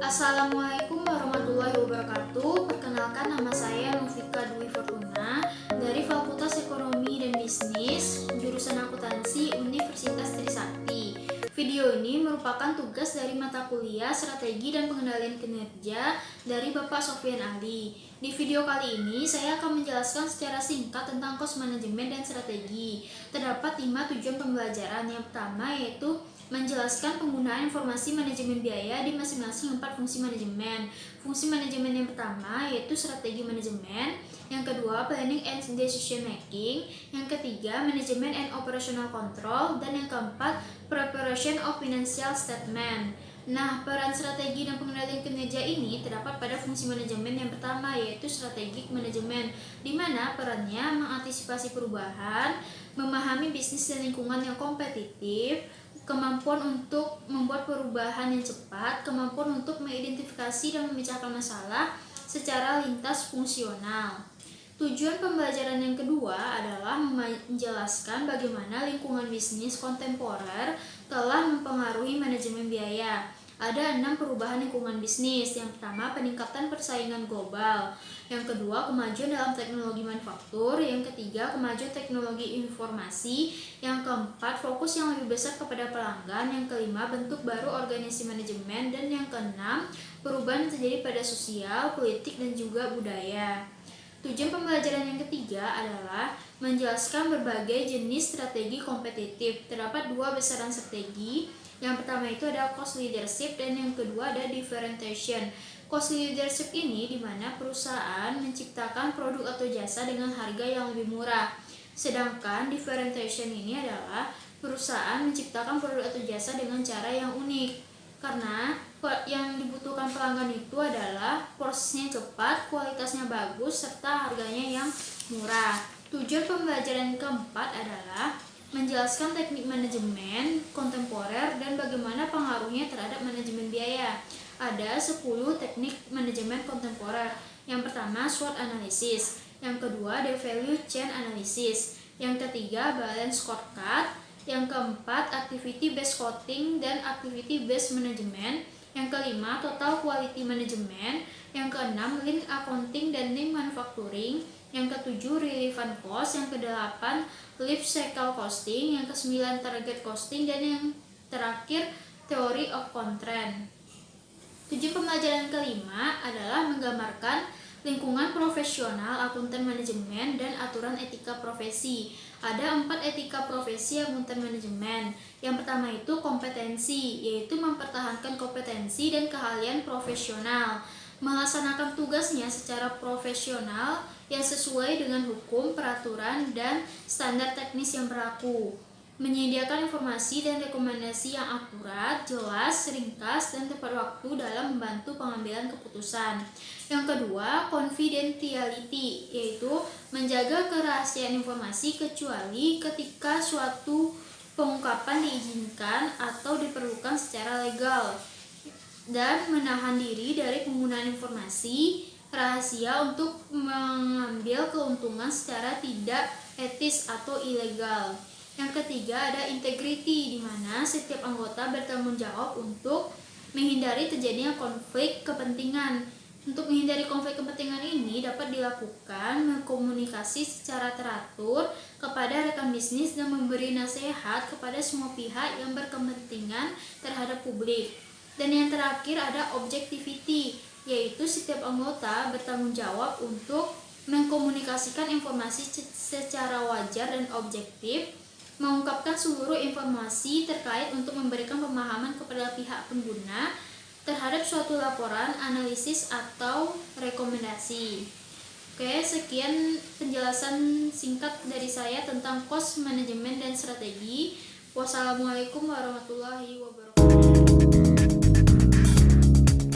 Assalamualaikum warahmatullahi wabarakatuh. Perkenalkan, nama saya Novika Dwi Fortuna dari Fakultas Ekonomi dan Bisnis, jurusan Akuntansi Universitas Trisakti. Video ini merupakan tugas dari mata kuliah Strategi dan Pengendalian Kinerja dari Bapak Sofyan Ali. Di video kali ini, saya akan menjelaskan secara singkat tentang cost management dan strategi. Terdapat 5 tujuan pembelajaran. Yang pertama yaitu menjelaskan penggunaan informasi manajemen biaya di masing-masing 4 fungsi manajemen. Fungsi manajemen yang pertama yaitu strategi manajemen, yang kedua planning and decision making, yang ketiga manajemen and operational control, dan yang keempat preparation of financial statement. Nah, peran strategi dan pengendalian kinerja ini terdapat pada fungsi manajemen yang pertama yaitu strategic manajemen, di mana perannya mengantisipasi perubahan, memahami bisnis dan lingkungan yang kompetitif, kemampuan untuk membuat perubahan yang cepat, kemampuan untuk mengidentifikasi dan memecahkan masalah secara lintas fungsional. Tujuan pembelajaran yang kedua adalah menjelaskan bagaimana lingkungan bisnis kontemporer telah mempengaruhi manajemen biaya. Ada 6 perubahan lingkungan bisnis. Yang pertama, peningkatan persaingan global. Yang kedua, kemajuan dalam teknologi manufaktur. Yang ketiga, kemajuan teknologi informasi. Yang keempat, fokus yang lebih besar kepada pelanggan. Yang kelima, bentuk baru organisasi manajemen. Dan yang keenam, perubahan yang terjadi pada sosial, politik, dan juga budaya. Tujuan pembelajaran yang ketiga adalah menjelaskan berbagai jenis strategi kompetitif. Terdapat 2 besaran strategi. Yang pertama itu ada cost leadership dan yang kedua ada differentiation. Cost leadership ini di mana perusahaan menciptakan produk atau jasa dengan harga yang lebih murah. Sedangkan differentiation ini adalah perusahaan menciptakan produk atau jasa dengan cara yang unik. Karena yang dibutuhkan pelanggan itu adalah prosesnya cepat, kualitasnya bagus, serta harganya yang murah. Tujuan pembelajaran keempat adalah menjelaskan teknik manajemen kontemporer dan bagaimana pengaruhnya terhadap manajemen biaya. Ada 10 teknik manajemen kontemporer. Yang pertama, SWOT analysis. Yang kedua, the value chain analysis. Yang ketiga, balance scorecard. Yang keempat, activity based costing dan activity based management. Yang kelima, total quality management. Yang keenam, lean accounting dan lean manufacturing. Yang ketujuh, relevant cost. Yang kedelapan, life cycle costing. Yang kesembilan, target costing. Dan yang terakhir, theory of constraint. Tujuan pembelajaran kelima adalah menggambarkan lingkungan profesional akuntan manajemen dan aturan etika profesi. Ada 4 etika profesi akuntan manajemen. Yang pertama itu kompetensi, yaitu mempertahankan kompetensi dan keahlian profesional, melaksanakan tugasnya secara profesional yang sesuai dengan hukum, peraturan, dan standar teknis yang berlaku, menyediakan informasi dan rekomendasi yang akurat, jelas, ringkas, dan tepat waktu dalam membantu pengambilan keputusan. Yang kedua, confidentiality, yaitu menjaga kerahasiaan informasi kecuali ketika suatu pengungkapan diizinkan atau diperlukan secara legal, dan menahan diri dari penggunaan informasi rahasia untuk mengambil keuntungan secara tidak etis atau ilegal. Yang ketiga ada integrity, di mana setiap anggota bertanggung jawab untuk menghindari terjadinya konflik kepentingan. Untuk menghindari konflik kepentingan ini dapat dilakukan komunikasi secara teratur kepada rekan bisnis dan memberi nasihat kepada semua pihak yang berkepentingan terhadap publik. Dan yang terakhir ada objectivity, yaitu setiap anggota bertanggung jawab untuk mengkomunikasikan informasi secara wajar dan objektif, mengungkapkan seluruh informasi terkait untuk memberikan pemahaman kepada pihak pengguna terhadap suatu laporan, analisis, atau rekomendasi. Oke, sekian penjelasan singkat dari saya tentang cost management dan strategi. Wassalamualaikum warahmatullahi wabarakatuh.